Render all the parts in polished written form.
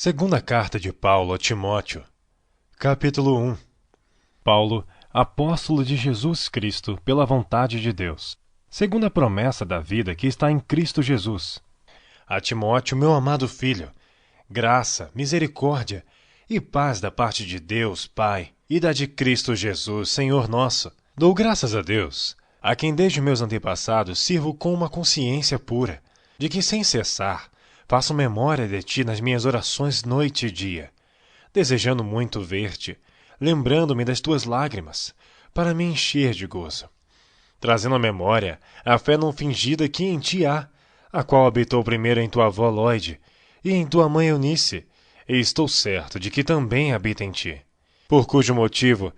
Segunda carta de Paulo a Timóteo, capítulo 1. Paulo, apóstolo de Jesus Cristo, pela vontade de Deus, segundo a promessa da vida que está em Cristo Jesus. A Timóteo, meu amado filho, graça, misericórdia e paz da parte de Deus, Pai, e da de Cristo Jesus, Senhor nosso. Dou graças a Deus, a quem desde meus antepassados sirvo com uma consciência pura, de que sem cessar faço memória de ti nas minhas orações noite e dia, desejando muito ver-te, lembrando-me das tuas lágrimas, para me encher de gozo, trazendo à memória a fé não fingida que em ti há, a qual habitou primeiro em tua avó Lóide e em tua mãe Eunice, e estou certo de que também habita em ti. Por cujo motivo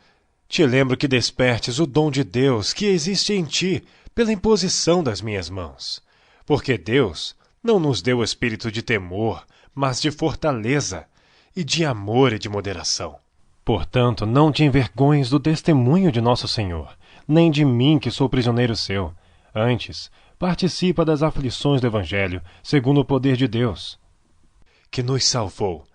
te lembro que despertes o dom de Deus que existe em ti pela imposição das minhas mãos, porque Deus não nos deu espírito de temor, mas de fortaleza, e de amor e de moderação. Portanto, não te envergonhes do testemunho de nosso Senhor, nem de mim que sou prisioneiro seu. Antes, participa das aflições do Evangelho, segundo o poder de Deus, que nos salvou,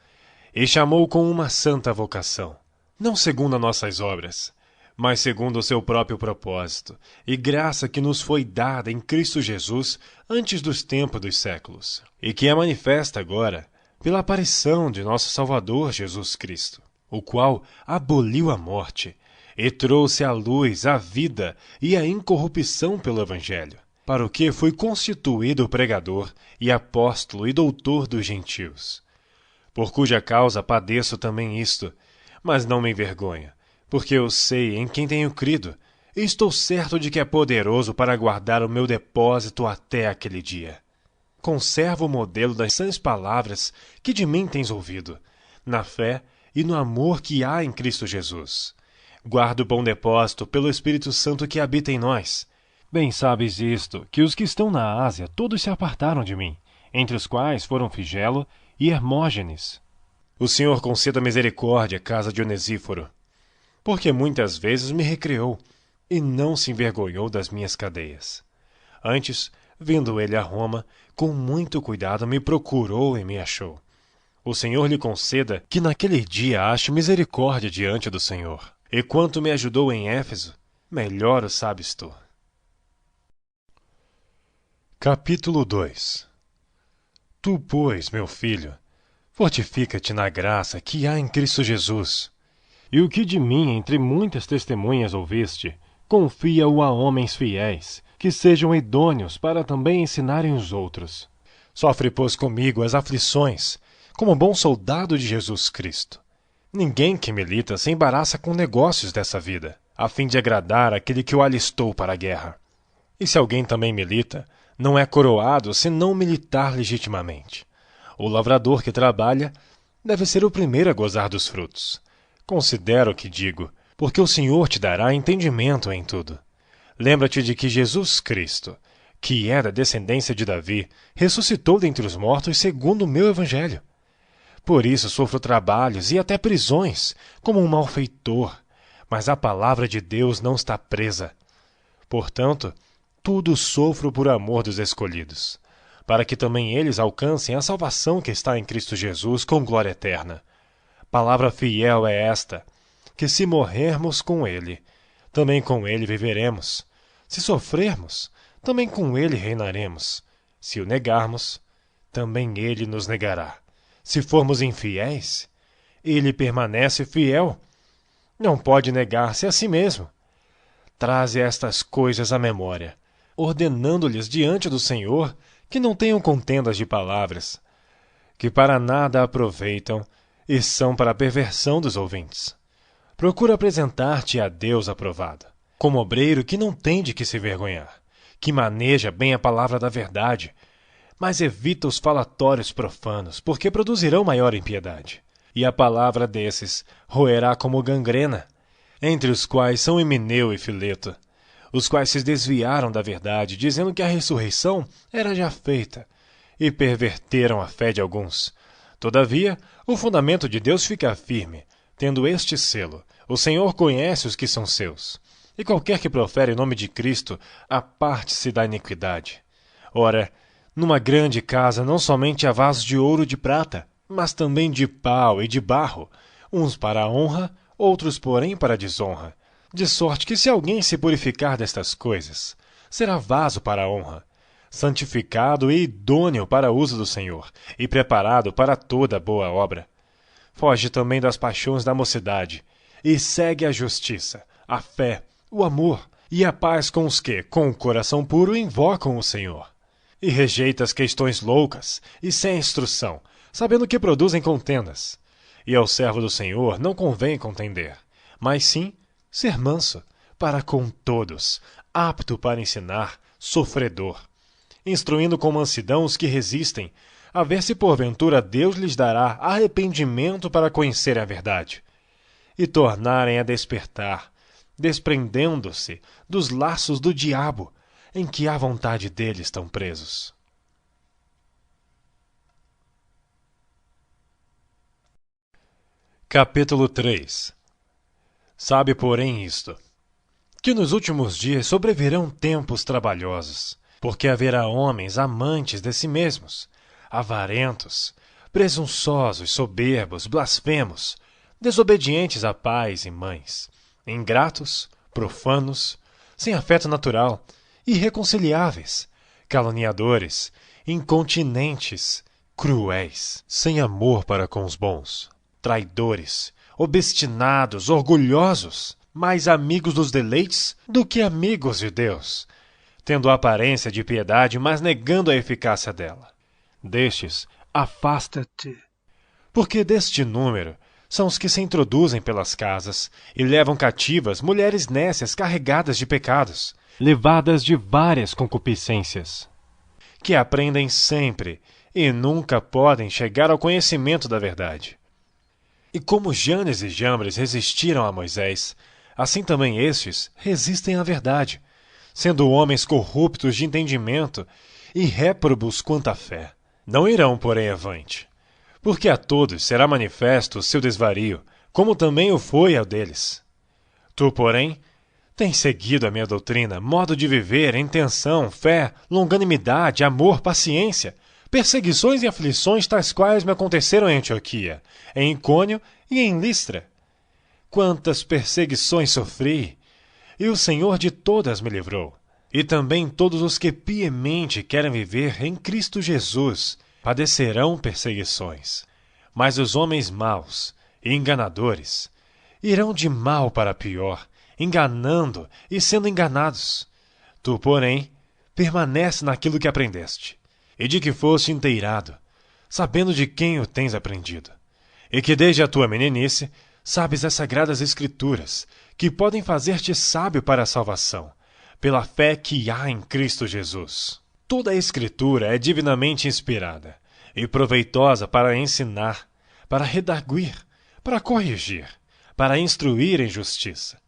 e chamou com uma santa vocação, não segundo as nossas obras, mas segundo o seu próprio propósito, e graça que nos foi dada em Cristo Jesus antes dos tempos dos séculos, e que é manifesta agora pela aparição de nosso Salvador Jesus Cristo, o qual aboliu a morte e trouxe à luz a vida e a incorrupção pelo Evangelho, para o que foi constituído pregador e apóstolo e doutor dos gentios, por cuja causa padeço também isto, mas não me envergonho, porque eu sei em quem tenho crido, e estou certo de que é poderoso para guardar o meu depósito até aquele dia. Conservo o modelo das sãs palavras que de mim tens ouvido, na fé e no amor que há em Cristo Jesus. Guardo o bom depósito pelo Espírito Santo que habita em nós. Bem sabes isto, que os que estão na Ásia todos se apartaram de mim, entre os quais foram Figelo e Hermógenes. O Senhor conceda misericórdia à casa de Onesíforo, porque muitas vezes me recriou e não se envergonhou das minhas cadeias. Antes, vindo ele a Roma, com muito cuidado me procurou e me achou. O Senhor lhe conceda que naquele dia ache misericórdia diante do Senhor. E quanto me ajudou em Éfeso, melhor o sabes tu. Capítulo 2. Tu, pois, meu filho, fortifica-te na graça que há em Cristo Jesus. E o que de mim entre muitas testemunhas ouviste, confia-o a homens fiéis, que sejam idôneos para também ensinarem os outros. Sofre, pois, comigo as aflições, como bom soldado de Jesus Cristo. Ninguém que milita se embaraça com negócios dessa vida, a fim de agradar aquele que o alistou para a guerra. E se alguém também milita, não é coroado se não militar legitimamente. O lavrador que trabalha deve ser o primeiro a gozar dos frutos. Considera o que digo, porque o Senhor te dará entendimento em tudo. Lembra-te de que Jesus Cristo, que é da descendência de Davi, ressuscitou dentre os mortos segundo o meu evangelho. Por isso sofro trabalhos e até prisões, como um malfeitor, mas a palavra de Deus não está presa. Portanto, tudo sofro por amor dos escolhidos, para que também eles alcancem a salvação que está em Cristo Jesus com glória eterna. Palavra fiel é esta, que se morrermos com ele, também com ele viveremos. Se sofrermos, também com ele reinaremos. Se o negarmos, também ele nos negará. Se formos infiéis, ele permanece fiel. Não pode negar-se a si mesmo. Traze estas coisas à memória, ordenando-lhes diante do Senhor que não tenham contendas de palavras, que para nada aproveitam e são para a perversão dos ouvintes. Procura apresentar-te a Deus aprovado, como obreiro que não tem de que se vergonhar, que maneja bem a palavra da verdade, mas evita os falatórios profanos, porque produzirão maior impiedade. E a palavra desses roerá como gangrena, entre os quais são Himeneu e Fileto, os quais se desviaram da verdade, dizendo que a ressurreição era já feita, e perverteram a fé de alguns. Todavia, o fundamento de Deus fica firme, tendo este selo: o Senhor conhece os que são seus, e qualquer que profere o nome de Cristo, aparte-se da iniquidade. Ora, numa grande casa não somente há vasos de ouro e de prata, mas também de pau e de barro, uns para a honra, outros, porém, para a desonra. De sorte que, se alguém se purificar destas coisas, será vaso para a honra, santificado e idôneo para o uso do Senhor, e preparado para toda boa obra. Foge também das paixões da mocidade, e segue a justiça, a fé, o amor e a paz com os que, com o coração puro, invocam o Senhor. E rejeita as questões loucas e sem instrução, sabendo que produzem contendas. E ao servo do Senhor não convém contender, mas sim ser manso, para com todos, apto para ensinar, sofredor, instruindo com mansidão os que resistem, a ver se porventura Deus lhes dará arrependimento para conhecerem a verdade, e tornarem a despertar, desprendendo-se dos laços do diabo, em que à vontade dele estão presos. Capítulo 3. Sabe, porém, isto, que nos últimos dias sobrevirão tempos trabalhosos, porque haverá homens amantes de si mesmos, avarentos, presunçosos, soberbos, blasfemos, desobedientes a pais e mães, ingratos, profanos, sem afeto natural, irreconciliáveis, caluniadores, incontinentes, cruéis, sem amor para com os bons, traidores, obstinados, orgulhosos, mais amigos dos deleites do que amigos de Deus, tendo a aparência de piedade, mas negando a eficácia dela. Destes, afasta-te, porque deste número são os que se introduzem pelas casas e levam cativas mulheres nécias carregadas de pecados, levadas de várias concupiscências, que aprendem sempre e nunca podem chegar ao conhecimento da verdade. E como Janes e Jambres resistiram a Moisés, assim também estes resistem à verdade, sendo homens corruptos de entendimento e réprobos quanto à fé. Não irão, porém, avante, porque a todos será manifesto o seu desvario, como também o foi ao deles. Tu, porém, tens seguido a minha doutrina, modo de viver, intenção, fé, longanimidade, amor, paciência, perseguições e aflições tais quais me aconteceram em Antioquia, em Icônio e em Listra. Quantas perseguições sofri, e o Senhor de todas me livrou. E também todos os que piamente querem viver em Cristo Jesus padecerão perseguições. Mas os homens maus e enganadores irão de mal para pior, enganando e sendo enganados. Tu, porém, permanece naquilo que aprendeste, e de que foste inteirado, sabendo de quem o tens aprendido, e que desde a tua meninice sabes as sagradas Escrituras, que podem fazer-te sábio para a salvação, pela fé que há em Cristo Jesus. Toda a Escritura é divinamente inspirada e proveitosa para ensinar, para redarguir, para corrigir, para instruir em justiça,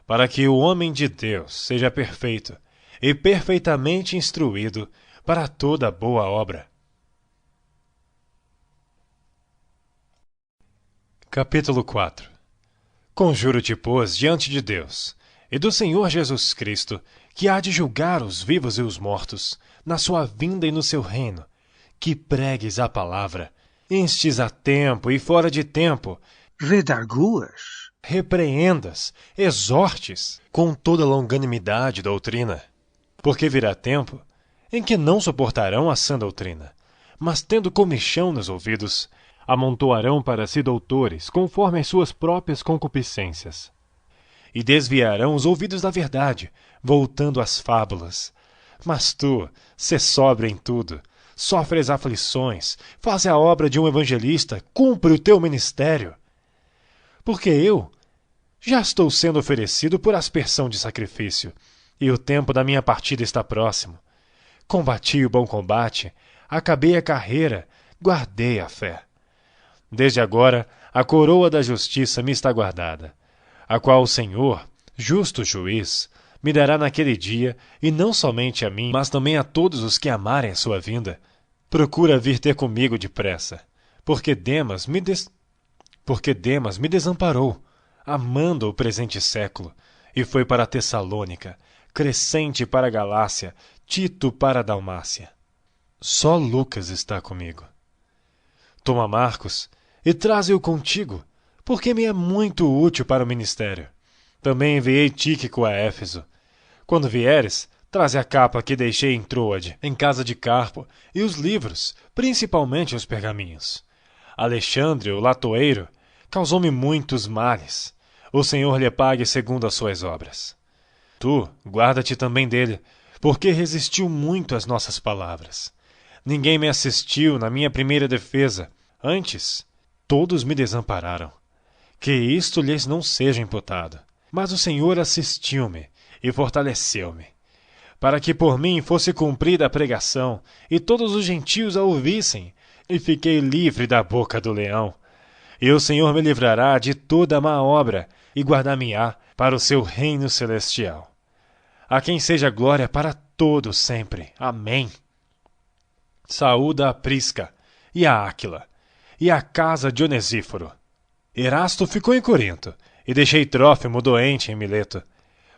para que o homem de Deus seja perfeito e perfeitamente instruído para toda boa obra. Capítulo 4. Conjuro-te, pois, diante de Deus e do Senhor Jesus Cristo, que há de julgar os vivos e os mortos, na sua vinda e no seu reino, que pregues a palavra, instes a tempo e fora de tempo, redarguas, repreendas, exortes, com toda longanimidade e doutrina. Porque virá tempo em que não suportarão a sã doutrina, mas tendo comichão nos ouvidos, amontoarão para si doutores, conforme as suas próprias concupiscências. E desviarão os ouvidos da verdade, voltando às fábulas. Mas tu, sê sóbrio em tudo, sofres aflições, faz a obra de um evangelista, cumpre o teu ministério. Porque eu já estou sendo oferecido por aspersão de sacrifício, e o tempo da minha partida está próximo. Combati o bom combate, acabei a carreira, guardei a fé. Desde agora, a coroa da justiça me está guardada, a qual o Senhor, justo juiz, me dará naquele dia, e não somente a mim, mas também a todos os que amarem a sua vinda. Procura vir ter comigo depressa, porque Demas me desamparou, amando o presente século, e foi para Tessalônica, Crescente para a Galácia, Tito para a Dalmácia. Só Lucas está comigo. Toma Marcos e traze-o contigo, porque me é muito útil para o ministério. Também enviei Tíquico a Éfeso. Quando vieres, traze a capa que deixei em Troade, em casa de Carpo, e os livros, principalmente os pergaminhos. Alexandre, o latoeiro, causou-me muitos males. O Senhor lhe pague segundo as suas obras. Tu, guarda-te também dele, porque resistiu muito às nossas palavras. Ninguém me assistiu na minha primeira defesa. Antes, todos me desampararam. Que isto lhes não seja imputado. Mas o Senhor assistiu-me e fortaleceu-me, para que por mim fosse cumprida a pregação, e todos os gentios a ouvissem, e fiquei livre da boca do leão. E o Senhor me livrará de toda má obra, e guardar-me-á para o seu reino celestial. A quem seja glória para todo sempre. Amém. Saúda a Prisca, e a Áquila, e a casa de Onesíforo. Erasto ficou em Corinto, e deixei Trófimo doente em Mileto.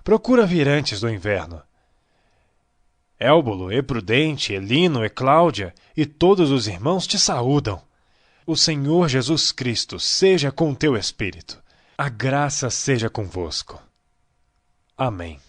Procura vir antes do inverno. Élbulo, e Prudente, e Lino, e Cláudia, e todos os irmãos te saúdam. O Senhor Jesus Cristo seja com teu espírito. A graça seja convosco. Amém.